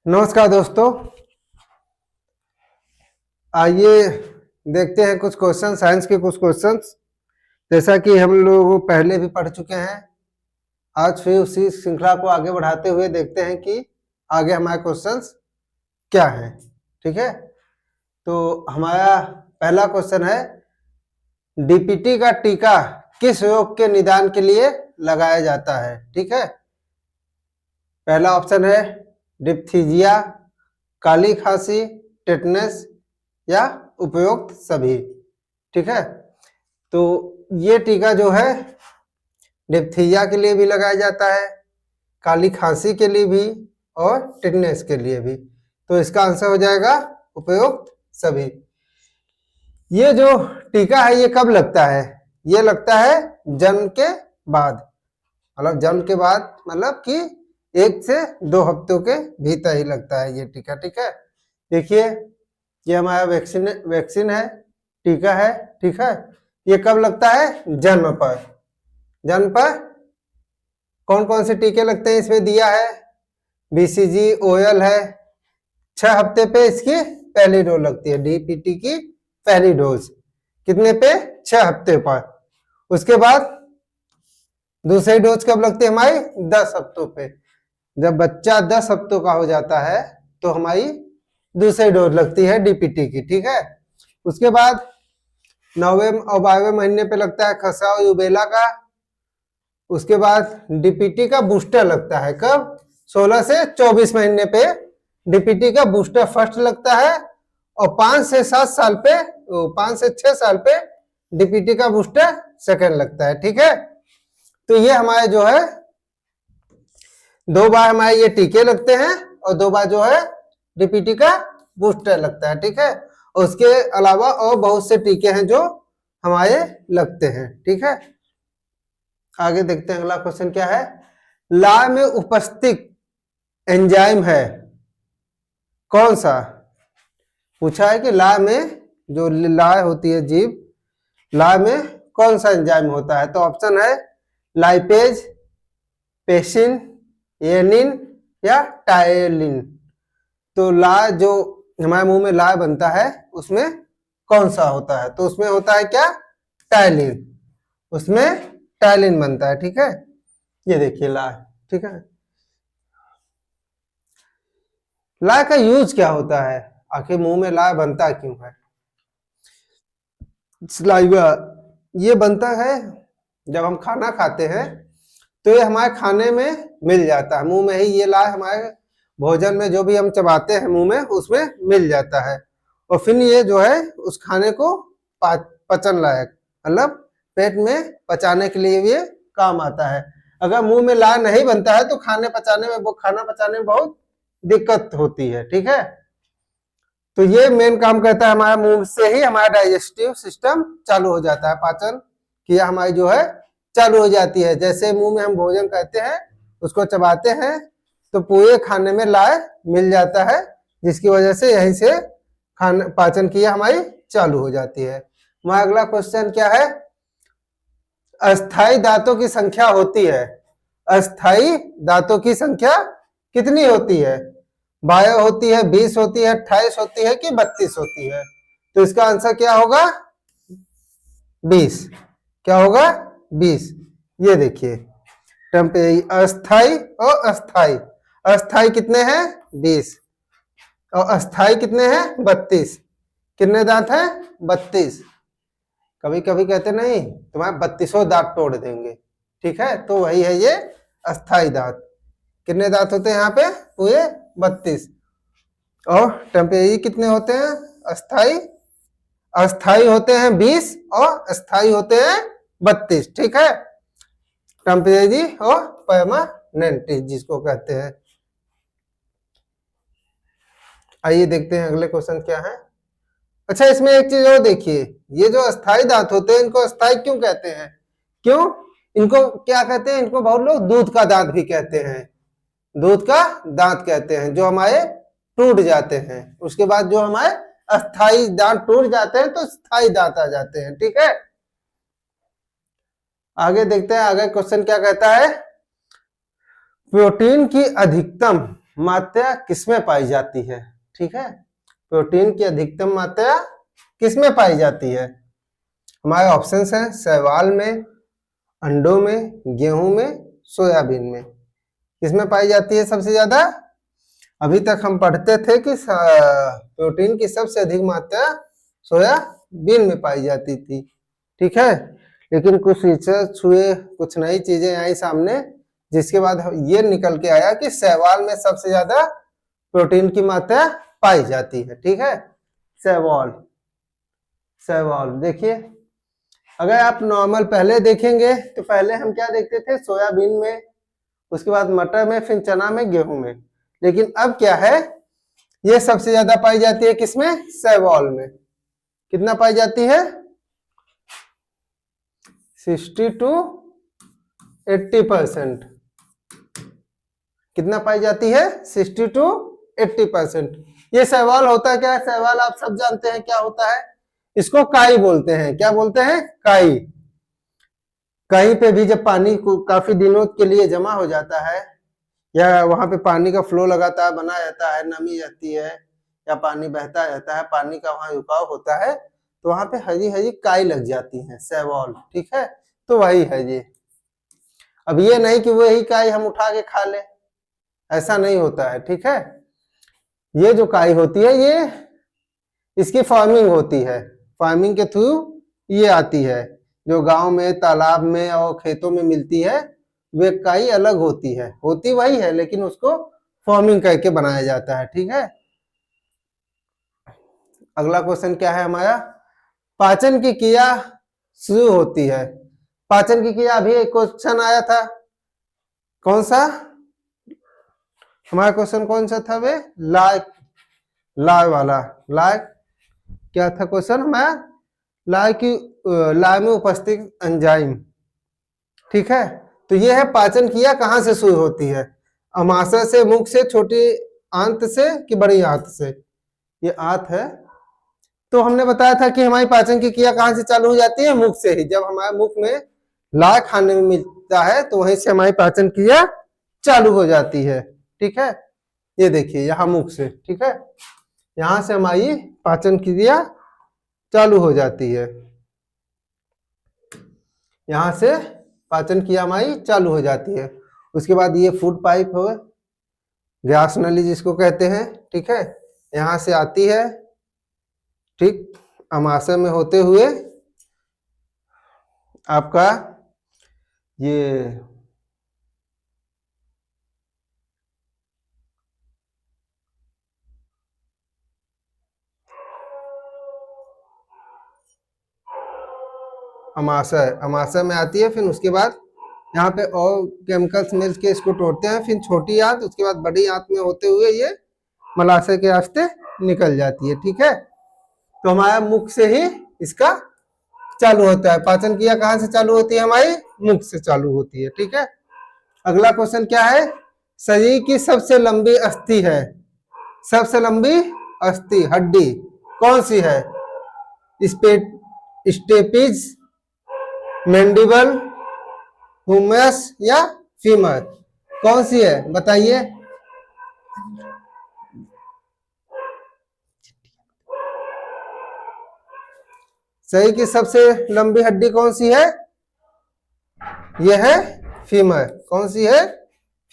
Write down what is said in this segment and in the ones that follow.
नमस्कार दोस्तों, आइए देखते हैं कुछ क्वेश्चन, साइंस के कुछ क्वेश्चंस। जैसा कि हम लोग पहले भी पढ़ चुके हैं, आज फिर उसी श्रृंखला को आगे बढ़ाते हुए देखते हैं कि आगे हमारे क्वेश्चंस क्या हैं। ठीक है, तो हमारा पहला क्वेश्चन है, डीपीटी का टीका किस रोग के निदान के लिए लगाया जाता है। ठीक है, पहला ऑप्शन है डिप्थीजिया, काली खांसी, टेटनस या उपयुक्त सभी। ठीक है, तो ये टीका जो है डिप्थीजिया के लिए भी लगाया जाता है, काली खांसी के लिए भी और टेटनस के लिए भी। तो इसका आंसर हो जाएगा उपयुक्त सभी। ये जो टीका है ये कब लगता है? ये लगता है जन्म के बाद, मतलब जन्म के बाद, मतलब कि 1 से 2 हफ्तों के भीतर ही लगता है ये टीका। ठीक है, देखिए ये हमारा वैक्सीन है, टीका है। ठीक है, ये कब लगता है? जन्म पर। जन्म पर कौन कौन से टीके लगते हैं इसमें दिया है, बीसीजी, ओएल है। 6 हफ्ते पे इसकी पहली डोज लगती है, डीपीटी की पहली डोज। कितने पे? 6 हफ्ते पर। उसके बाद दूसरी डोज कब लगती है हमारी? 10 हफ्तों पे। जब बच्चा 10 हफ्तों का हो जाता है तो हमारी दूसरी डोज लगती है डीपीटी की। ठीक है, उसके बाद 9वें और 12वें महीने पे लगता है खसरा और यूबेला का। उसके बाद डीपीटी का बूस्टर लगता है कब? 16 से 24 महीने पे डीपीटी का बूस्टर फर्स्ट लगता है, और 5 से 7 साल पे, 5 से 6 साल पे डीपीटी का बूस्टर सेकंड लगता है। ठीक है, तो ये हमारे जो है 2 बार हमारे ये टीके लगते हैं और 2 बार जो है डीपीटी का बूस्टर लगता है। ठीक है, उसके अलावा और बहुत से टीके हैं जो हमारे लगते हैं। ठीक है, आगे देखते हैं अगला क्वेश्चन क्या है। लार में उपस्थित एंजाइम है कौन सा? पूछा है कि लार में, जो लार होती है जीव, लार में कौन सा एंजाइम होता है? तो ऑप्शन है लाइपेज, पेसिन, एनिन या टायलिन। तो लार जो हमारे मुंह में लार बनता है उसमें कौन सा होता है? तो उसमें होता है क्या? टायलिन। उसमें टायलिन बनता है। ठीक है, ये देखिए लार। ठीक है, लार का यूज क्या होता है? आखिर मुंह में लार बनता क्यों है? सलाइवा ये बनता है जब हम खाना खाते हैं तो ये हमारे खाने में मिल जाता है, मुंह में ही ये लार हमारे भोजन में जो भी हम चबाते हैं मुंह में उसमें मिल जाता है, और फिर ये जो है उस खाने को पचन लायक, मतलब पेट में पचाने के लिए ये काम आता है। अगर मुंह में लार नहीं बनता है तो खाना पचाने में बहुत दिक्कत होती है। ठीक है, तो ये मेन काम करता है, हमारा मुंह से ही हमारा डाइजेस्टिव सिस्टम चालू हो जाता है, पाचन क्रिया हमारी जो है चालू हो जाती है। जैसे मुंह में हम भोजन करते हैं, उसको चबाते हैं तो पूरे खाने में लार मिल जाता है, जिसकी वजह से यहीं से खाना पाचन क्रिया हमारी चालू हो जाती है। हमारा अगला क्वेश्चन क्या है? अस्थाई दांतों की संख्या होती है, अस्थाई दांतों की संख्या कितनी होती है? 12 होती है, 20 होती है, 28 होती है कि 32 होती है? तो इसका आंसर क्या होगा? 20। क्या होगा? 20। ये देखिए अस्थाई और अस्थाई, अस्थाई कितने हैं? 20, और अस्थाई कितने हैं? 32। कितने दांत हैं? 32। कभी कभी कहते नहीं तुम्हारे 32 दांत तोड़ देंगे। ठीक है, तो वही है ये अस्थाई दांत। कितने दांत होते हैं यहाँ पे? पूरे 32। और टेम्परेरी कितने होते हैं? अस्थाई, अस्थाई होते हैं 20 और अस्थाई होते हैं 32। ठीक है, टेम्परेरी और परमानेंट जिसको कहते हैं। आइए देखते हैं अगले क्वेश्चन क्या है। अच्छा, इसमें एक चीज और देखिए, ये जो अस्थाई दांत होते हैं इनको अस्थाई क्यों कहते हैं? क्यों? इनको क्या कहते हैं? इनको बहुत लोग दूध का दांत भी कहते हैं, दूध का दांत कहते हैं, जो हमारे टूट जाते हैं। उसके बाद जो हमारे अस्थाई दांत टूट जाते हैं तो स्थायी दांत आ जाते हैं। ठीक है, आगे देखते हैं आगे क्वेश्चन क्या कहता है। प्रोटीन की अधिकतम मात्रा किसमें पाई जाती है? ठीक है, प्रोटीन की अधिकतम मात्रा किसमें पाई जाती है? हमारे ऑप्शंस हैं शैवाल में, अंडों में, गेहूं में, सोयाबीन में। किसमें पाई जाती है सबसे ज्यादा? अभी तक हम पढ़ते थे कि प्रोटीन की सबसे अधिक मात्रा सोयाबीन में पाई जाती थी। ठीक है, लेकिन कुछ रिसर्च हुए, कुछ नई चीजें आई सामने, जिसके बाद ये निकल के आया कि शैवाल में सबसे ज्यादा प्रोटीन की मात्रा पाई जाती है। ठीक है, शैवाल, शैवाल देखिए, अगर आप नॉर्मल पहले देखेंगे तो पहले हम क्या देखते थे? सोयाबीन में, उसके बाद मटर में, फिर चना में, गेहूं में। लेकिन अब क्या है, ये सबसे ज्यादा पाई जाती है किसमें? शैवाल में। कितना पाई जाती है? 60 to 80%। कितना पाई जाती है? 60 to 80%। ये शैवाल होता क्या है? शैवाल आप सब जानते हैं क्या होता है? इसको काई बोलते हैं। क्या बोलते हैं? काई। कहीं पे भी जब पानी को काफी दिनों के लिए जमा हो जाता है, या वहां पे पानी का फ्लो लगातार बना रहता है, नमी रहती है, या पानी बहता रहता है, पानी का वहां रुकाव होता है, तो वहां पे हरी हरी काई लग जाती है, शैवाल। ठीक है, तो वही है ये। अब ये नहीं कि वही काई हम उठा के खा ले, ऐसा नहीं होता है। ठीक है, ये जो काई होती है, ये इसकी फार्मिंग होती है, फार्मिंग के थ्रू ये आती है। जो गांव में, तालाब में और खेतों में मिलती है, वे काई अलग होती है, होती वही है, लेकिन उसको फार्मिंग करके बनाया जाता है। ठीक है, अगला क्वेश्चन क्या है हमारा? पाचन की क्रिया शुरू होती है। पाचन की क्रिया, अभी एक क्वेश्चन आया था, कौन सा हमारा क्वेश्चन? कौन सा था वे? लाय, लाय वाला। लाय क्या था क्वेश्चन हमारा? लाय की, लाय में उपस्थित एंजाइम। ठीक है, तो ये है पाचन क्रिया कहाँ से शुरू होती है? अमाशय से, मुख से, छोटी आंत से कि बड़ी आंत से? ये आंत है। तो हमने बताया था कि हमारी पाचन की क्रिया कहाँ से चालू हो जाती है? मुख से ही। जब हमारे मुख में लार खाने में मिलता है तो वहीं से हमारी पाचन क्रिया चालू हो जाती है। ठीक है, ये देखिए यहाँ मुख से। ठीक है, यहाँ से हमारी पाचन क्रिया चालू हो जाती है, यहाँ से पाचन क्रिया हमारी चालू हो जाती है। उसके बाद ये फूड पाइप हो, ग्यास नली जिसको कहते हैं। ठीक है, यहाँ से आती है, ठीक, अमाशय में होते हुए आपका ये अमाशय, अमाशय में आती है, फिर उसके बाद यहाँ पे और केमिकल्स मिल के इसको तोड़ते हैं, फिर छोटी आंत, उसके बाद बड़ी आंत में होते हुए ये मलाशय के रास्ते निकल जाती है। ठीक है, तो हमारा मुख से ही इसका चालू होता है। पाचन क्रिया कहाँ से चालू होती है? हमारी मुख से चालू होती है। ठीक है, अगला क्वेश्चन क्या है? शरीर की सबसे लंबी अस्थि है, सबसे लंबी अस्थि, हड्डी कौन सी है? स्टेपिज, मैंडिबल, हुमरस या फीमर? कौन सी है बताइए? शरीर की सबसे लंबी हड्डी कौन सी है? यह है फीमर। कौन सी है?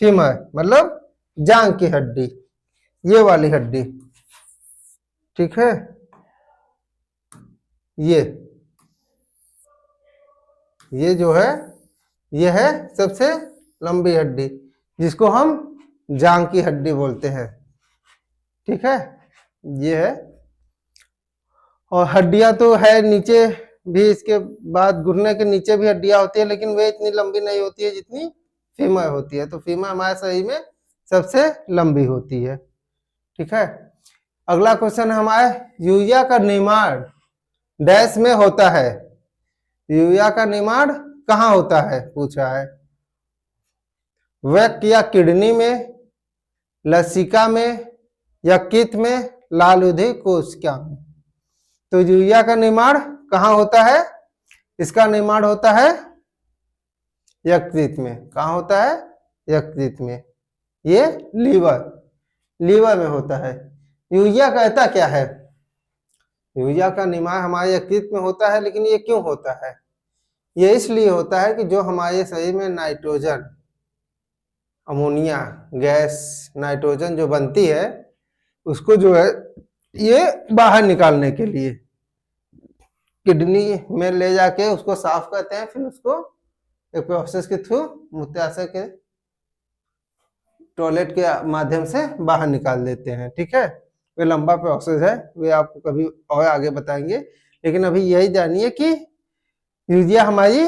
फीमर, मतलब जांग की हड्डी, ये वाली हड्डी। ठीक है, ये जो है, ये है सबसे लंबी हड्डी, जिसको हम जांग की हड्डी बोलते हैं। ठीक है, ये है। और हड्डियां तो है नीचे भी, इसके बाद घुटने के नीचे भी हड्डियां होती है, लेकिन वे इतनी लंबी नहीं होती है जितनी फीमर होती है। तो फीमर हमारे शरीर में सबसे लंबी होती है। ठीक है, अगला क्वेश्चन हमारे, यूरिया का निर्माण डैश में होता है। यूरिया का निर्माण कहाँ होता है पूछा है? वृक्क या किडनी में, लसिका में, यकृत में, लालुधि कोशिका में? तो यूरिया का निर्माण कहाँ होता है? इसका निर्माण होता है यकृत में। कहाँ होता है? यकृत में। ये लीवर, लीवर में होता है। यूरिया कहता क्या है? यूरिया का निर्माण हमारे यकृत में होता है, लेकिन ये क्यों होता है? ये इसलिए होता है कि जो हमारे शरीर में नाइट्रोजन, अमोनिया गैस, नाइट्रोजन जो बनती है, उसको जो है ये बाहर निकालने के लिए किडनी में ले जाके उसको साफ करते हैं, फिर उसको एक प्रोसेस के थ्रू मूत्राशय के टॉयलेट के माध्यम से बाहर निकाल देते हैं। ठीक है, वे लंबा प्रोसेस है, वे आपको कभी और आगे बताएंगे, लेकिन अभी यही जानिए कि यूरिया हमारी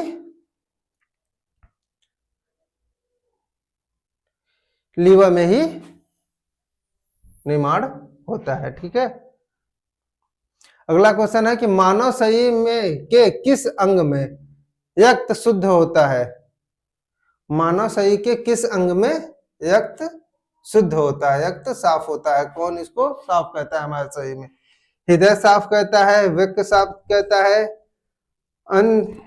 लीवर में ही निर्माण होता है। ठीक है, अगला क्वेश्चन है कि मानव शरीर में के किस अंग में रक्त शुद्ध होता है? मानव शरीर के किस अंग में रक्त शुद्ध होता है, रक्त साफ होता है? कौन इसको साफ करता है हमारे शरीर में? हृदय साफ करता है, वृक्क साफ करता है, आंत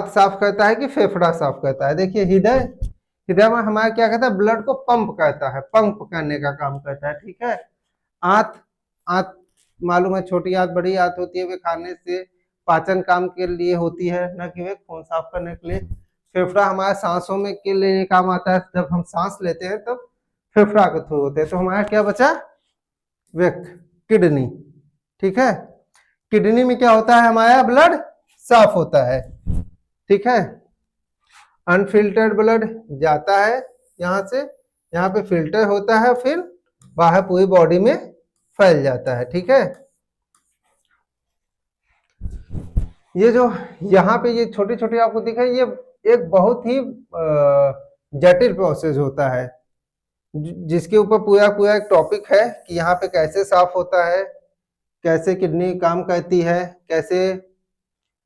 साफ करता है कि फेफड़ा साफ करता है? देखिए, हृदय में हमारा क्या कहता है, ब्लड को पंप करता है, पंप करने का काम करता है। ठीक है, आंत मालूम है, छोटी आंत बड़ी आंत होती है, वे खाने से पाचन काम के लिए होती है, न कि वे खून साफ करने के लिए। फेफड़ा हमारे सांसों में के लिए काम आता है, जब हम सांस लेते हैं तब फेफड़ा के थ्रू होते हैं। तो हमारा क्या बचा? वृक्क, किडनी। ठीक है, किडनी में क्या होता है, हमारा ब्लड साफ होता है। ठीक है, अनफिल्टर्ड ब्लड जाता है यहाँ से, यहाँ पे फिल्टर होता है, फिर बाहर पूरी बॉडी में फैल जाता है। ठीक है, ये जो यहाँ पे ये छोटी छोटी आपको दिख रही है, ये एक बहुत ही जटिल प्रोसेस होता है, जिसके ऊपर पूरा पूरा एक टॉपिक है कि यहाँ पे कैसे साफ होता है, कैसे किडनी काम करती है, कैसे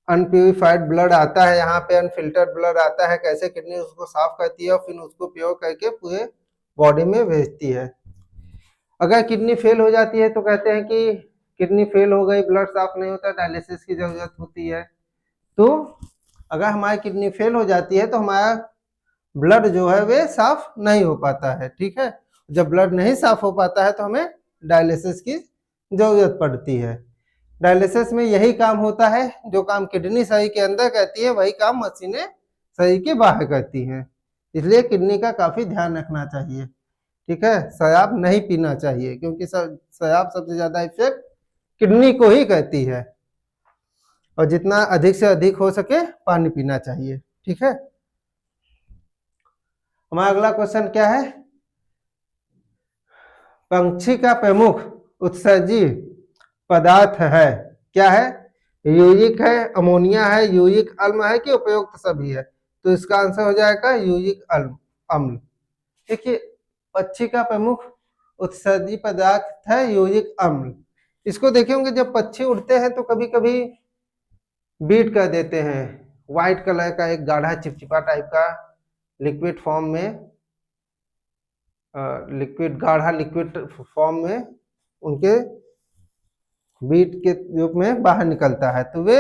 अनप्यूरिफाइड ब्लड आता है, यहाँ पे अनफिल्टर्ड ब्लड आता है, कैसे किडनी उसको साफ करती है और फिर उसको प्योर करके पूरे बॉडी में भेजती है। अगर किडनी फेल हो जाती है तो कहते हैं कि किडनी फेल हो गई, ब्लड साफ नहीं होता, डायलिसिस की जरूरत होती है। तो अगर हमारी किडनी फेल हो जाती है तो हमारा ब्लड जो है वे साफ नहीं हो पाता है। ठीक है, जब ब्लड नहीं साफ हो पाता है तो हमें डायलिसिस की जरूरत पड़ती है। डायलिसिस में यही काम होता है, जो काम किडनी शरीर के अंदर करती है वही काम मशीनें शरीर के बाहर करती हैं। इसलिए किडनी का काफी ध्यान रखना चाहिए। ठीक है, शराब नहीं पीना चाहिए, क्योंकि शराब सबसे ज्यादा इफेक्ट किडनी को ही करती है, और जितना अधिक से अधिक हो सके पानी पीना चाहिए। ठीक है, हमारा अगला क्वेश्चन क्या है? पंछी का प्रमुख उत्सर्जी पदार्थ है, क्या है? यूरिक है, अमोनिया है, यूरिक अम्ल है कि उपयुक्त सभी है? तो इसका आंसर हो जाएगा यूरिक अम्ल। देखिए, पक्षी का प्रमुख उत्सर्जी पदार्थ है यूरिक अम्ल। इसको देखे होंगे, जब पक्षी उड़ते हैं तो कभी कभी बीट कर देते हैं, व्हाइट कलर का एक गाढ़ा चिपचिपा टाइप का लिक्विड फॉर्म में, गाढ़ा लिक्विड फॉर्म में उनके बीट के रूप में बाहर निकलता है, तो वे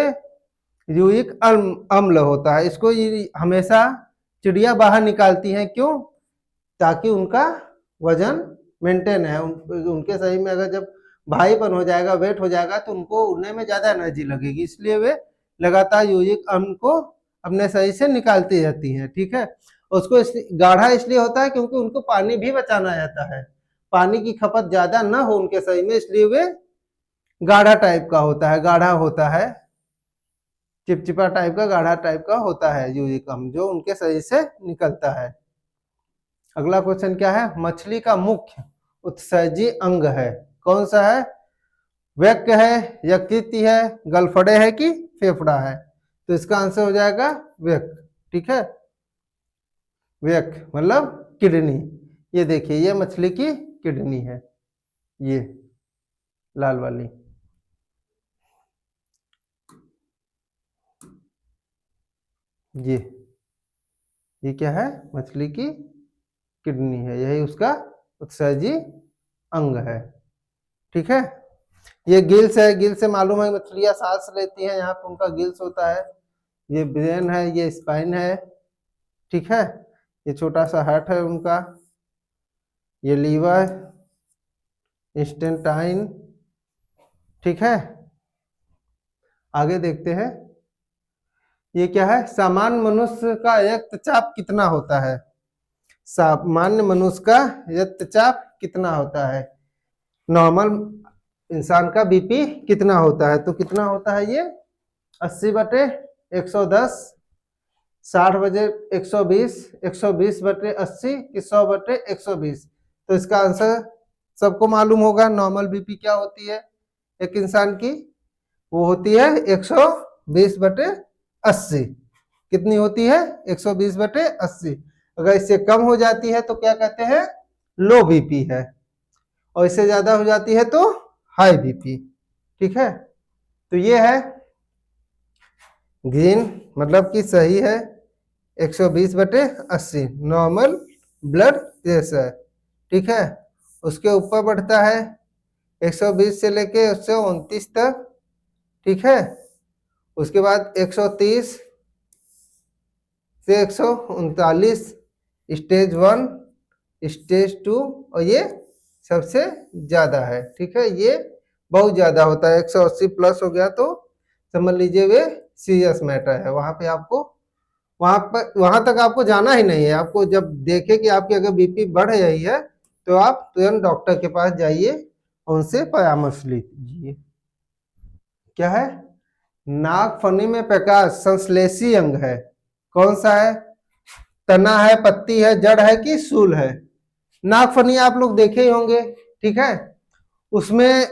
यूरिक अम्ल होता है। इसको हमेशा चिड़िया बाहर निकालती हैं, क्यों? ताकि उनका वजन मेंटेन है, उनके शरीर में अगर जब भारीपन हो जाएगा, वेट हो जाएगा, तो उनको उड़ने में ज्यादा एनर्जी लगेगी, इसलिए वे लगातार यूरिक अम्ल को अपने शरीर से निकालती रहती हैं। ठीक है, उसको गाढ़ा इसलिए होता है क्योंकि उनको पानी भी बचाना रहता है, पानी की खपत ज्यादा न हो उनके शरीर में, इसलिए वे गाढ़ा टाइप का होता है, गाढ़ा होता है, चिपचिपा टाइप का, गाढ़ा टाइप का होता है यूरिक अम्ल, जो उनके शरीर से निकलता है। अगला क्वेश्चन क्या है? मछली का मुख्य उत्सर्जी अंग है, कौन सा है? वृक्क है, यकृत है, गलफड़े है कि फेफड़ा है? तो इसका आंसर हो जाएगा वृक्क। ठीक है, वृक्क मतलब किडनी। ये देखिए, ये मछली की किडनी है, ये लाल वाली। ये क्या है? मछली की किडनी है, यही उसका उत्सर्जी अंग है। ठीक है, ये गिल्स है, गिल्स से मालूम है मछलियां सांस लेती हैं, यहाँ पे उनका गिल्स होता है। ये ब्रेन है, ये स्पाइन है। ठीक है, ये छोटा सा हार्ट है उनका, ये लीवर, इंस्टेंटाइन। ठीक है, आगे देखते हैं। ये क्या है? सामान्य मनुष्य का रक्तचाप कितना होता है? सामान्य मनुष्य का रक्तचाप कितना होता है? नॉर्मल इंसान का बीपी कितना होता है? तो कितना होता है ये? 80/110, 60/120, 120/80 कि 100/120। तो इसका आंसर सबको मालूम होगा। नॉर्मल बीपी क्या होती है एक इंसान की? वो होती है 120/80। कितनी होती है? 120/80। अगर इससे कम हो जाती है तो क्या कहते हैं? लो बीपी है, और इससे ज्यादा हो जाती है तो हाई बीपी। ठीक है, तो ये है ग्रीन, मतलब कि सही है 120/80 नॉर्मल ब्लड प्रेशर। ठीक है, उसके ऊपर बढ़ता है 120 से लेके 129 तक। ठीक है, उसके बाद 130 से 139 स्टेज 1, स्टेज 2, और ये सबसे ज्यादा है। ठीक है, ये बहुत ज्यादा होता है, 180 प्लस हो गया तो समझ लीजिए वे सीरियस मैटर है। वहां पे आपको वहां तक आपको जाना ही नहीं है। आपको जब देखे कि आपकी अगर बीपी बढ़ रही है तो आप तुरंत डॉक्टर के पास जाइए और उनसे परामर्श लीजिए। क्या है? नागफनी में प्रकाश संश्लेषी अंग है, कौन सा है? तना है, पत्ती है, जड़ है कि सूल है? नागफनी आप लोग देखे ही होंगे। ठीक है, उसमें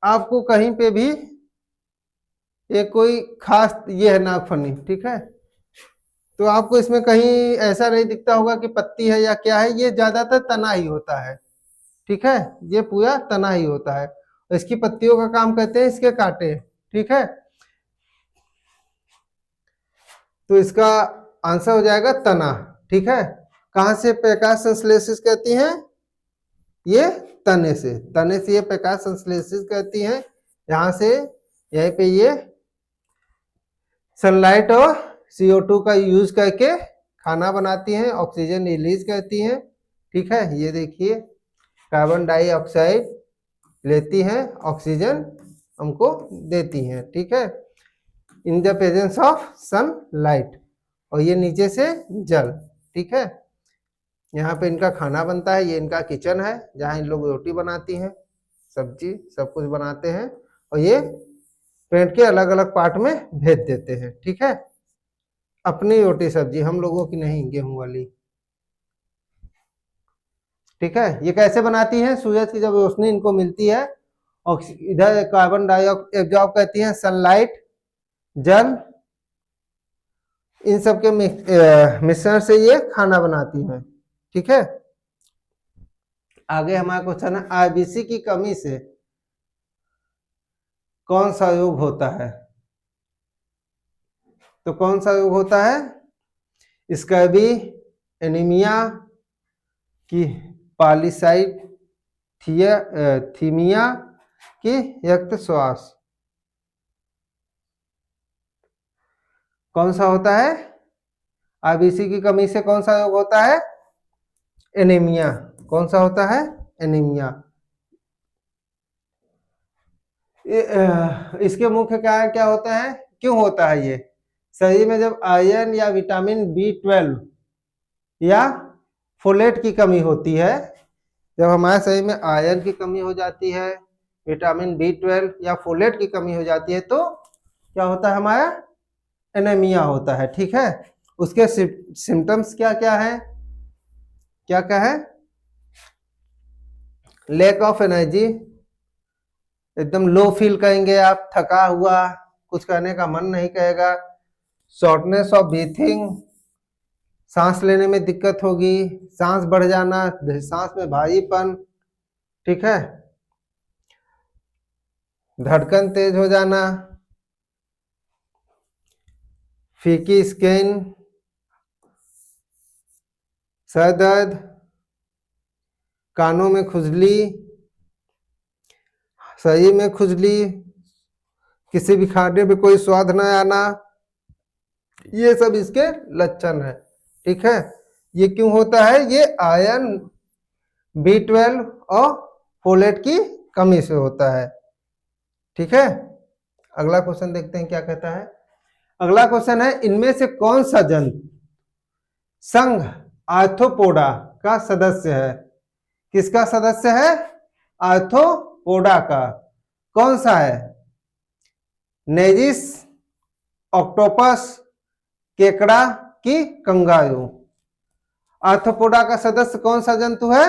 आपको कहीं पे भी एक कोई खास, ये है नागफनी। ठीक है, तो आपको इसमें कहीं ऐसा नहीं दिखता होगा कि पत्ती है या क्या है, ये ज्यादातर तना ही होता है। ठीक है, ये पूरा तना ही होता है। इसकी पत्तियों का काम करते हैं इसके कांटे। ठीक है, तो इसका आंसर हो जाएगा तना। ठीक है, कहां से प्रकाश संश्लेषित करती हैं? ये तने से ये प्रकाश संश्लेषित करती हैं। यहां से यहीं पे ये सनलाइट और CO2 का यूज करके खाना बनाती हैं, ऑक्सीजन रिलीज करती हैं। ठीक है, ये देखिए कार्बन डाइऑक्साइड लेती हैं, ऑक्सीजन हमको देती हैं। ठीक है, in the presence of sunlight, और ये नीचे से जल। ठीक है, यहाँ पे इनका खाना बनता है, ये इनका किचन है जहाँ इन लोग रोटी बनाती हैं, सब्जी सब कुछ बनाते हैं, और ये पेट के अलग अलग पार्ट में भेज देते हैं। ठीक है, अपनी रोटी सब्जी, हम लोगों की नहीं, गेहूं वाली। ठीक है, ये कैसे बनाती है? सूरज की जब रोशनी इनको मिलती है और इधर कार्बन डाइऑक्साइड एब्जॉर्ब करती है, सनलाइट, जल, इन सब के मिश्रण से ये खाना बनाती है। ठीक है, आगे हमारा क्वेश्चन है, आरबीसी की कमी से कौन सा रोग होता है? तो कौन सा रोग होता है? स्कर्वी, एनीमिया की थीमिया की रक्त श्वास? कौन सा होता है? आरबीसी की कमी से कौन सा रोग होता है? एनीमिया। कौन सा होता है? एनीमिया। इसके मुख्य कारण क्या होता है? क्यों होता है ये? शरीर में जब आयरन या विटामिन B12 या फोलेट की कमी होती है, जब हमारे शरीर में आयरन की कमी हो जाती है, विटामिन B12 या फोलेट की कमी हो जाती है, तो क्या होता है? हमारा एनीमिया होता है। ठीक है, उसके सिम्टम्स क्या क्या है? क्या क्या है? लैक ऑफ एनर्जी, एकदम लो फील करेंगे आप, थका हुआ, कुछ करने का मन नहीं करेगा। शॉर्टनेस ऑफ ब्रीथिंग, सांस लेने में दिक्कत होगी, सांस बढ़ जाना, सांस में भारीपन। ठीक है, धड़कन तेज हो जाना, फीकी स्किन, सर दर्द, कानों में खुजली, शरीर में खुजली, किसी भी खाने में कोई स्वाद न आना, ये सब इसके लक्षण है। ठीक है, ये क्यों होता है? ये आयरन B12 और फोलेट की कमी से होता है। ठीक है, अगला क्वेश्चन देखते हैं क्या कहता है। अगला क्वेश्चन है, इनमें से कौन सा जंतु संघ आर्थ्रोपोडा का सदस्य है? किसका सदस्य है? आर्थ्रोपोडा का। कौन सा है? नेजिस, ऑक्टोपस, केकड़ा की कंगारू? आर्थ्रोपोडा का सदस्य कौन सा जंतु है?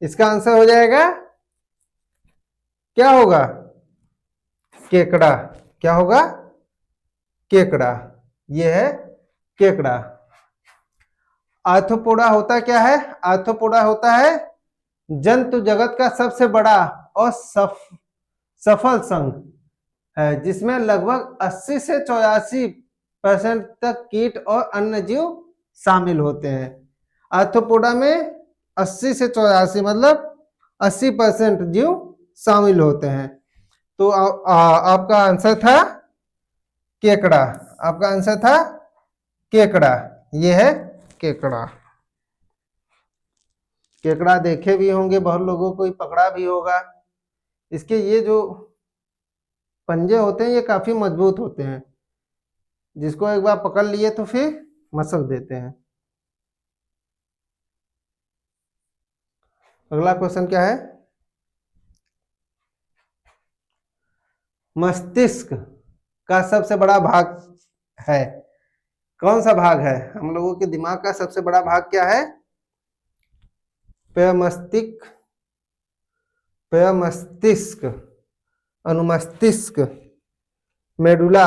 इसका आंसर हो जाएगा, क्या होगा? केकड़ा। क्या होगा? केकड़ा। यह है केकड़ा। आर्थ्रोपोडा होता क्या है? आर्थ्रोपोडा होता है जंतु जगत का सबसे बड़ा और सफल संघ है, जिसमें लगभग 80 से 84% तक कीट और अन्य जीव शामिल होते हैं। आर्थ्रोपोडा में 80 से 84 मतलब 80% जीव शामिल होते हैं। तो आपका आंसर था केकड़ा। आपका आंसर था केकड़ा। यह है केकड़ा। केकड़ा देखे भी होंगे बहुत लोगों को, पकड़ा भी होगा। इसके ये जो पंजे होते हैं ये काफी मजबूत होते हैं, जिसको एक बार पकड़ लिए तो फिर मसल देते हैं। अगला क्वेश्चन क्या है? मस्तिष्क का सबसे बड़ा भाग है? कौन सा भाग है? हम लोगों के दिमाग का सबसे बड़ा भाग क्या है? पेयमस्तिष्क, पेयमस्तिष्क, अनुमस्तिष्क, मेडुला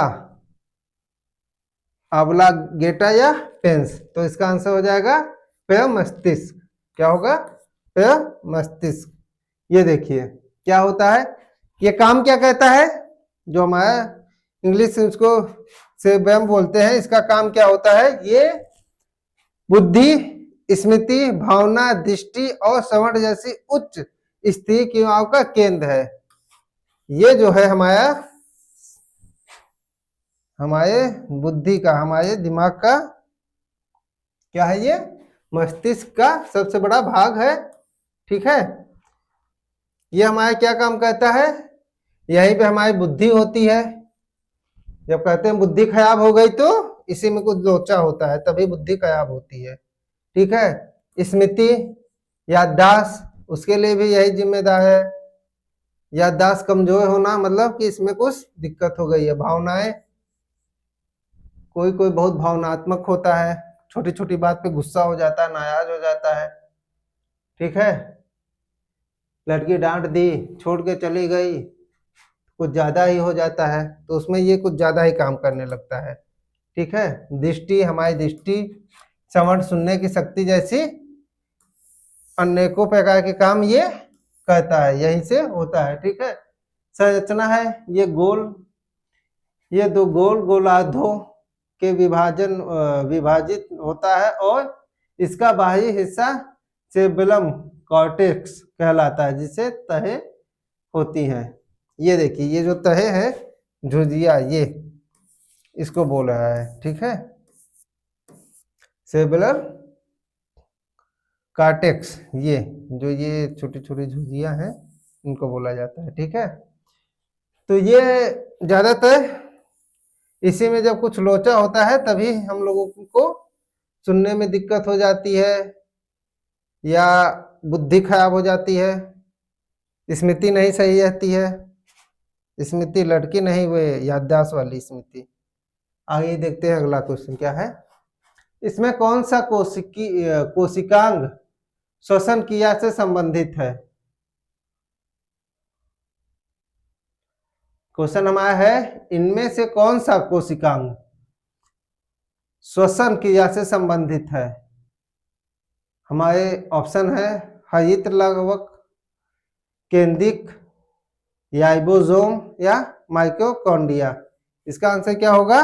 ऑब्लांगेटा या पेंस? तो इसका आंसर हो जाएगा पेयमस्तिष्क। क्या होगा? पेयमस्तिष्क। ये देखिए क्या होता है, ये काम क्या कहता है? जो हमारा इंग्लिश उसको सेरेब्रम बोलते हैं, इसका काम क्या होता है? ये बुद्धि, स्मृति, भावना, दृष्टि और श्रवण जैसी उच्च स्थिति क्रियाओं का केंद्र है। ये जो है हमारे बुद्धि का, हमारे दिमाग का क्या है? ये मस्तिष्क का सबसे बड़ा भाग है। ठीक है, ये हमारा क्या काम करता है? यहीं पे हमारी बुद्धि होती है। जब कहते हैं बुद्धि खराब हो गई तो इसी में कुछ लोचा होता है, तभी बुद्धि खराब होती है। ठीक है, स्मृति, याददाश्त, उसके लिए भी यही जिम्मेदार है। याददाश्त कमजोर होना मतलब कि इसमें कुछ दिक्कत हो गई है। भावनाएं, कोई कोई बहुत भावनात्मक होता है, छोटी छोटी बात पे गुस्सा हो जाता है, नाराज हो जाता है। ठीक है, लड़की डांट दी, छोड़ के चली गई, कुछ ज्यादा ही हो जाता है, तो उसमें ये कुछ ज्यादा ही काम करने लगता है। ठीक है, दृष्टि, हमारी दृष्टि, श्रवण, सुनने की शक्ति जैसी अनेकों प्रकार के काम ये करता है, यहीं से होता है। ठीक है, संरचना है ये गोल, ये दो गोल गोलार्धों के विभाजित होता है और इसका बाहरी हिस्सा सेरेबेलम कॉर्टेक्स कहलाता है, जिसे तहे होती है। ये देखिए, ये जो तहे है झुर्रियाँ, ये इसको बोल रहा है। ठीक है, सेरेबेलम कॉर्टेक्स, ये जो ये छोटी छोटी झुर्रियाँ हैं इनको बोला जाता है। ठीक है, तो ये ज्यादातर इसी में जब कुछ लोचा होता है तभी हम लोगों को सुनने में दिक्कत हो जाती है या बुद्धि खराब हो जाती है, स्मृति नहीं सही रहती है। स्मृति लड़की नहीं, वे याददाश्त वाली स्मृति। आगे देखते हैं अगला क्वेश्चन क्या है। इसमें कौन सा कोशिकांग श्वसन क्रिया से संबंधित है? क्वेश्चन हमारा है, इनमें से कौन सा कोशिकांग श्वसन क्रिया से संबंधित है? हमारे ऑप्शन है हरित लवक, केंद्रिक, राइबोसोम या माइटोकॉन्ड्रिया। इसका आंसर क्या होगा?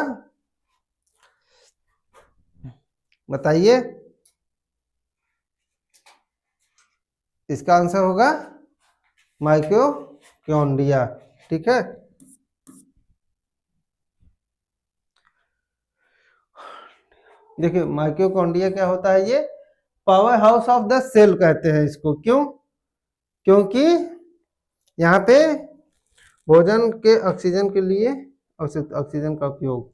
बताइए। इसका आंसर होगा माइटोकॉन्ड्रिया। ठीक है, देखिए माइटोकॉन्ड्रिया क्या होता है? ये power house of the cell कहते हैं इसको। क्यों? क्योंकि यहाँ पे भोजन के ऑक्सीजन के लिए अवश्यक ऑक्सीजन का उपयोग,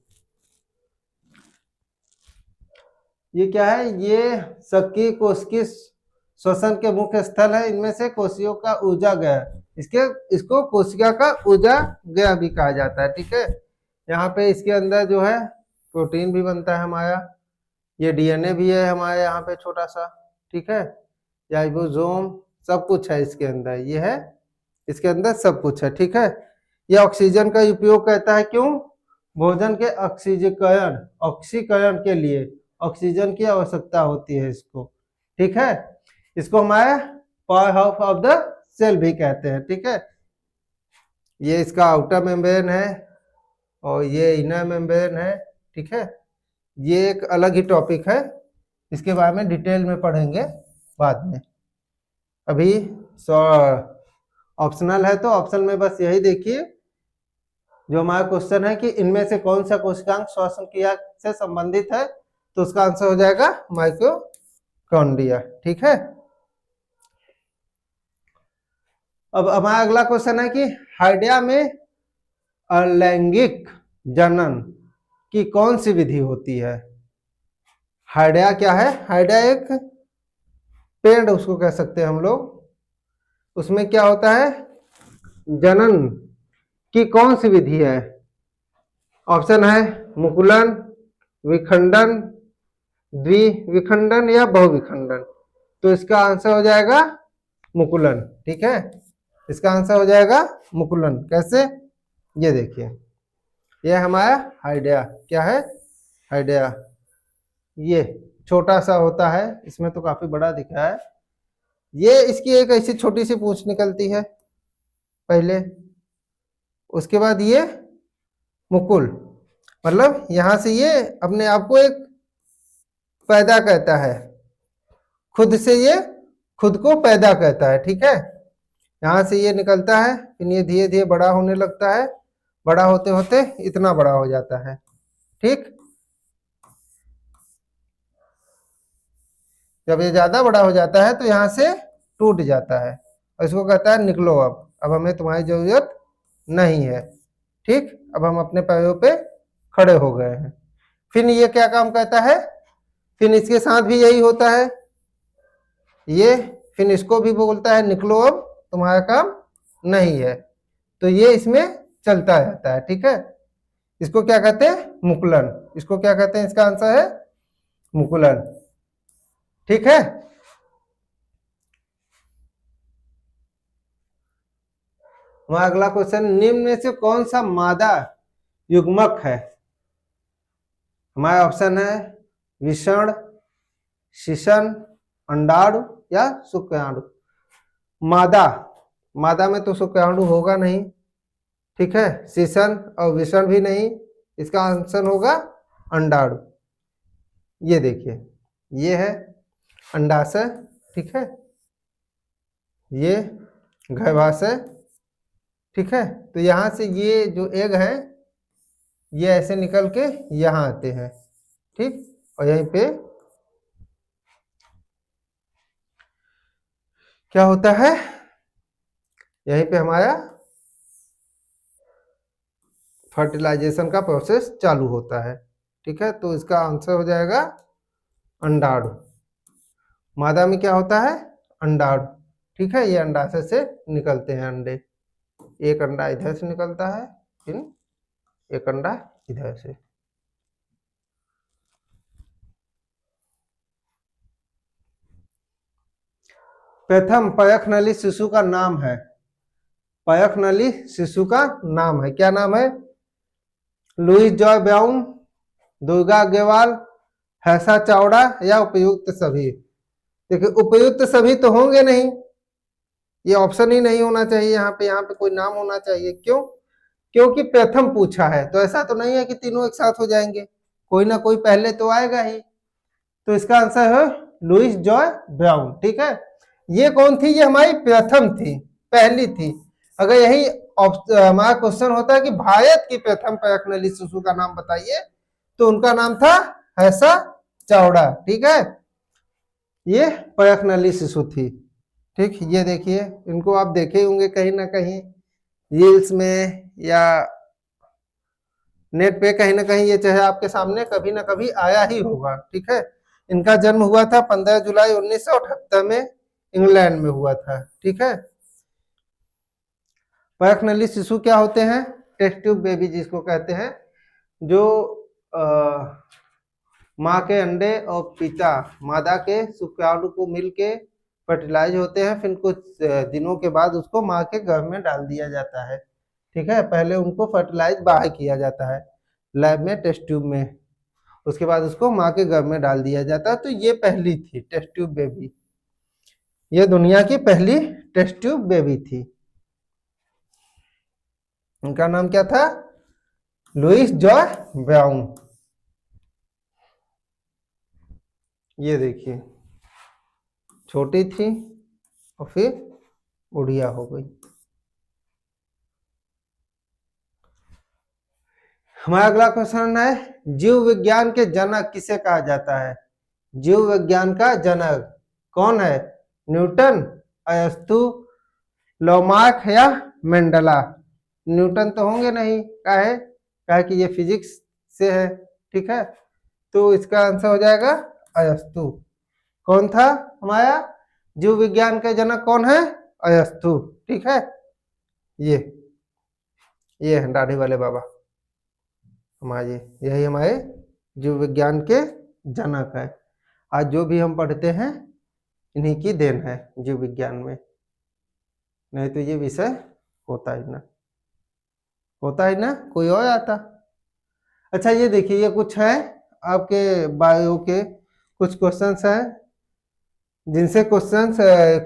ये क्या है, ये सक्की कोशिकी श्वसन के मुख्य स्थल है। इनमें से कोशियों का ऊर्जा गया, इसको कोशिका का ऊर्जा गया भी कहा जाता है। ठीक है, यहाँ पे इसके अंदर जो है प्रोटीन भी बनता है हमारा, ये डीएनए भी है हमारे यहाँ पे छोटा सा। ठीक है, राइबोसोम सब कुछ है इसके अंदर, ये है इसके अंदर सब कुछ है। ठीक है, ये ऑक्सीजन का उपयोग करता है। क्यों? भोजन के ऑक्सीकरण के लिए ऑक्सीजन की आवश्यकता होती है इसको। ठीक है, इसको हमारे power house of the cell भी कहते हैं। ठीक है, ये इसका आउटर मेम्ब्रेन है और ये इनर मेम्ब्रेन है। ठीक है, ये एक अलग ही टॉपिक है, इसके बारे में डिटेल में पढ़ेंगे बाद में। अभी ऑप्शनल है तो ऑप्शन में बस यही देखिए, जो हमारा क्वेश्चन है कि इनमें से कौन सा कोशिकांग श्वसन क्रिया से संबंधित है, तो उसका आंसर हो जाएगा माइटोकॉन्ड्रिया। ठीक है, अब हमारा अगला क्वेश्चन है कि हाइड्रा में अलैंगिक जनन की कौन सी विधि होती है। हाइड्रा क्या है? हाइड्रा एक पेड़ उसको कह सकते हैं हम लोग। उसमें क्या होता है, जनन की कौन सी विधि है? ऑप्शन है मुकुलन, विखंडन, द्विविखंडन या बहुविखंडन। तो इसका आंसर हो जाएगा मुकुलन। ठीक है, इसका आंसर हो जाएगा मुकुलन। कैसे? ये देखिए, ये हमारा हाइड्रा क्या है, हाइड्रा ये छोटा सा होता है, इसमें तो काफी बड़ा दिख रहा है। ये इसकी एक ऐसी छोटी सी पूंछ निकलती है पहले, उसके बाद ये मुकुल, मतलब यहां से ये अपने आप को एक पैदा करता है, खुद से ये खुद को पैदा करता है। ठीक है, यहां से ये निकलता है, फिर ये धीरे धीरे बड़ा होने लगता है, बड़ा होते होते इतना बड़ा हो जाता है। ठीक, जब ये ज्यादा बड़ा हो जाता है तो यहाँ से टूट जाता है और इसको कहता है निकलो, अब हमें तुम्हारी जरूरत नहीं है। ठीक, अब हम अपने पैरों पे खड़े हो गए हैं। फिर ये क्या काम करता है, फिर इसके साथ भी यही होता है, ये फिर इसको भी बोलता है निकलो, अब तुम्हारा काम नहीं है। तो ये इसमें चलता रहता है। ठीक है, इसको क्या कहते हैं, मुकुलन। इसको क्या कहते हैं, इसका आंसर है मुकुलन। ठीक है, हमारा अगला क्वेश्चन, निम्न में से कौन सा मादा युग्मक है? हमारा ऑप्शन है विषण, शिशन, अंडाणु या शुक्राणु। मादा में तो शुक्राणु होगा नहीं। ठीक है, शिशन और विषण भी नहीं, इसका आंसर होगा अंडाणु। ये देखिए, ये है अंडाशय। ठीक है, ये गर्भाशय। ठीक है, तो यहां से ये जो एग है ये ऐसे निकल के यहां आते हैं। ठीक, और यहीं पे क्या होता है, यहीं पे हमारा फर्टिलाइजेशन का प्रोसेस चालू होता है। ठीक है, तो इसका आंसर हो जाएगा अंडाणु। मादा में क्या होता है, अंडाणु। ठीक है, ये अंडाशय से निकलते हैं अंडे। एक अंडा इधर से निकलता है, फिर एक अंडा इधर से। प्रथम परखनली शिशु का नाम है, परखनली शिशु का नाम है, क्या नाम है? Louis Joy Brown, Durga Agarwal, हैसा चावड़ा या उपयुक्त सभी। देखिए, उपयुक्त सभी तो होंगे नहीं, ये ऑप्शन ही नहीं होना चाहिए यहाँ पे कोई नाम होना चाहिए। क्यों? क्योंकि प्रथम पूछा है, तो ऐसा तो नहीं है कि तीनों एक साथ हो जाएंगे, कोई ना कोई पहले तो आएगा ही। तो इसका आंसर है लुईस जॉय ब्राउन। ठीक है, ये कौन थी? ये हमारी प्रथम थी, पहली थी। अगर यही हमारा क्वेश्चन होता है कि भारत की प्रथम परखनली शिशु का नाम बताइए, तो उनका नाम था हैसा चावड़ा। ठीक है, ये परख नली शिशु थी। ठीक, ये देखिए, इनको आप देखे होंगे कहीं ना कहीं रील्स में या नेट पे, कहीं ना कहीं ये चाहे आपके सामने कभी ना कभी आया ही होगा। ठीक है, इनका जन्म हुआ था 15 जुलाई 1978 में, इंग्लैंड में हुआ था। ठीक है, परख नली शिशु क्या होते हैं? टेस्ट ट्यूब बेबी जिसको कहते हैं, जो माँ के अंडे और पिता मादा के शुक्राणु को मिलके फर्टिलाइज होते हैं, फिर कुछ दिनों के बाद उसको माँ के गर्भ में डाल दिया जाता है। ठीक है, पहले उनको फर्टिलाइज बाहर किया जाता है लैब में, टेस्ट ट्यूब में, उसके बाद उसको माँ के गर्भ में डाल दिया जाता है। तो ये पहली थी टेस्ट ट्यूब बेबी, ये दुनिया की पहली टेस्ट ट्यूब बेबी थी। उनका नाम क्या था? Louise Joy Brown. ये देखिए, छोटी थी और फिर बुढ़िया हो गई। हमारा अगला क्वेश्चन है, जीव विज्ञान के जनक किसे कहा जाता है? जीव विज्ञान का जनक कौन है? न्यूटन, अरस्तु, लॉमार्क या मेंडला? न्यूटन तो होंगे नहीं, काहे कि ये फिजिक्स से है। ठीक है, तो इसका आंसर हो जाएगा अरस्तु। कौन था हमारा जीव विज्ञान का जनक? कौन है? अरस्तु। ठीक है, ये है दाढ़ी वाले बाबा हमारे, यही हमारे जीव विज्ञान के जनक है। आज जो भी हम पढ़ते हैं इन्हीं की देन है जीव विज्ञान में, नहीं तो ये विषय होता ही ना, कोई और आता। अच्छा, ये देखिए, ये कुछ है आपके बायो के कुछ क्वेश्चंस हैं, जिनसे क्वेश्चंस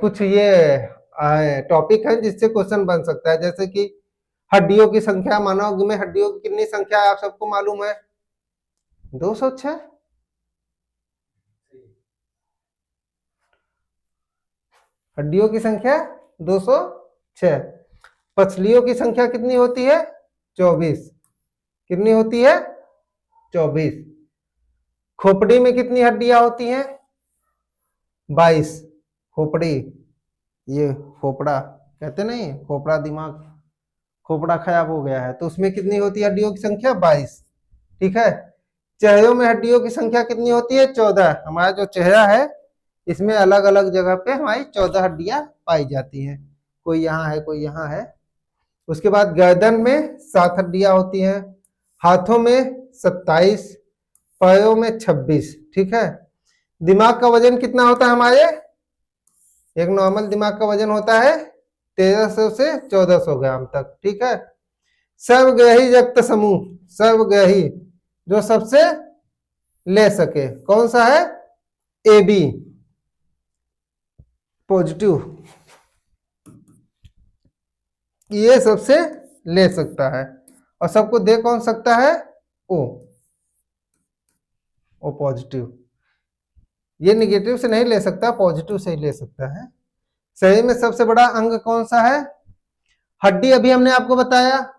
कुछ ये टॉपिक है जिससे क्वेश्चन बन सकता है। जैसे कि हड्डियों की संख्या, मानव में हड्डियों की कितनी संख्या है आप सबको मालूम है? 206। हड्डियों की संख्या 206। पसलियों की संख्या कितनी होती है? 24। कितनी होती है? 24। खोपड़ी में कितनी हड्डियां होती हैं? 22। खोपड़ी, ये खोपड़ा कहते नहीं, खोपड़ा दिमाग, खोपड़ा खराब हो गया है तो उसमें कितनी होती है हड्डियों की संख्या? 22। ठीक है, चेहरों में हड्डियों की संख्या कितनी होती है? 14। हमारा जो चेहरा है इसमें अलग अलग जगह पे हमारी 14 हड्डियां पाई जाती हैं, कोई यहाँ है कोई यहाँ है। उसके बाद गर्दन में 7 हड्डियां होती हैं, हाथों में 27, पैरों में 26। ठीक है, दिमाग का वजन कितना होता है हमारे? एक नॉर्मल दिमाग का वजन होता है 1300 से 1400 ग्राम तक। ठीक है, सर्वग्राही रक्त समूह, सर्वग्राही जो सबसे ले सके, कौन सा है? AB पॉजिटिव, ये सबसे ले सकता है, और सबको दे कौन सकता है? O positive. ये निगेटिव से नहीं ले सकता, पॉजिटिव से ही ले सकता है। शरीर में सबसे बड़ा अंग कौन सा है? हड्डी अभी हमने आपको बताया,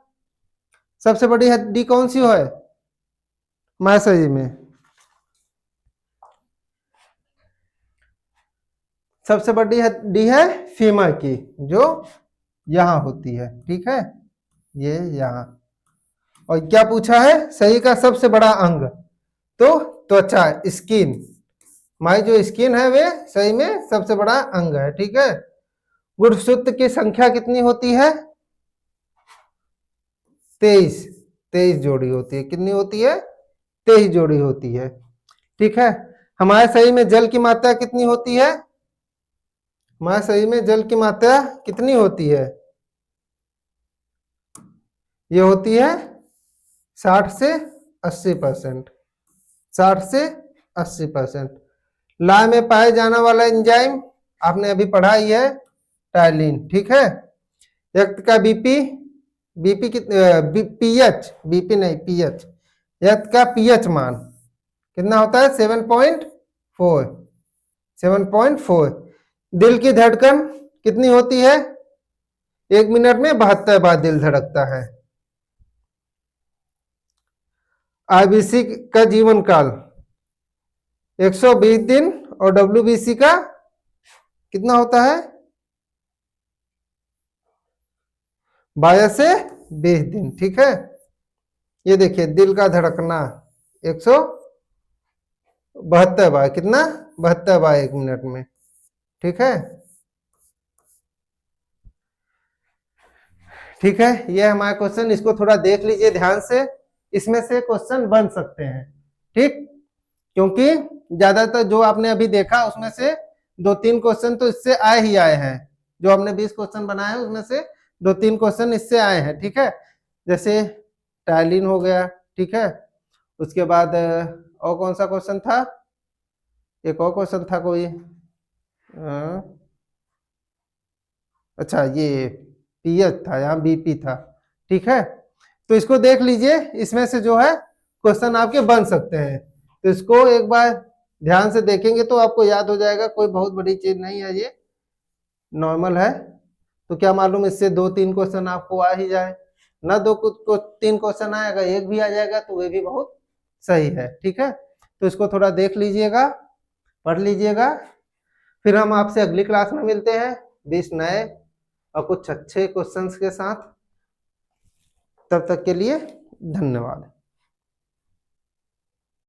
सबसे बड़ी हड्डी कौन सी है हमारे शरीर में? सबसे बड़ी हड्डी है फीमर की, जो यहां होती है। ठीक है, ये यहां। और क्या पूछा है? शरीर का सबसे बड़ा अंग, तो त्वचा, स्किन। हमारी जो स्किन है वे शरीर में सबसे बड़ा अंग है। ठीक है, गुणसूत्र की संख्या कितनी होती है? 23। 23 जोड़ी होती है। कितनी होती है? 23 जोड़ी होती है। ठीक है, हमारे शरीर में जल की मात्रा कितनी होती है? हमारे शरीर में जल की मात्रा कितनी होती है? ये होती है 60 से 80%। 60 से 80%। लार में पाए जाने वाला एंजाइम आपने अभी पढ़ा ही है, टायलिन। ठीक है, रक्त का बीपी, बीपी पीएच, बीपी नहीं पीएच, रक्त का पीएच मान कितना होता है? 7.4। 7.4। दिल की धड़कन कितनी होती है? 1 मिनट में 72 बार दिल धड़कता है। आईबीसी का जीवन काल 120 दिन और WBC का कितना होता है? 22 से 20 दिन। ठीक है, ये देखिए दिल का धड़कना 172 बार, कितना? 72 बार 1 मिनट में। ठीक है, ठीक है, ये हमारा क्वेश्चन, इसको थोड़ा देख लीजिए ध्यान से, इसमें से क्वेश्चन बन सकते हैं। ठीक, क्योंकि ज्यादातर जो आपने अभी देखा उसमें से 2-3 क्वेश्चन तो इससे आए ही आए हैं। जो हमने 20 क्वेश्चन बनाए उसमें से 2-3 क्वेश्चन इससे आए हैं। ठीक है, जैसे टाइलिन हो गया। ठीक है, उसके बाद और कौन सा क्वेश्चन था? एक और क्वेश्चन था कोई, अच्छा ये पीएच था, यहाँ बीपी था। ठीक है, तो इसको देख लीजिए, इसमें से जो है क्वेश्चन आपके बन सकते हैं। तो इसको एक बार ध्यान से देखेंगे तो आपको याद हो जाएगा, कोई बहुत बड़ी चीज नहीं है, ये नॉर्मल है। तो क्या मालूम इससे 2-3 क्वेश्चन आपको आ ही जाए, ना 2-3 क्वेश्चन आएगा, एक भी आ जाएगा तो वे भी बहुत सही है। ठीक है, तो इसको थोड़ा देख लीजिएगा, पढ़ लीजिएगा, फिर हम आपसे अगली क्लास में मिलते हैं 20 नए और कुछ अच्छे क्वेश्चंस के साथ। तब तक के लिए धन्यवाद।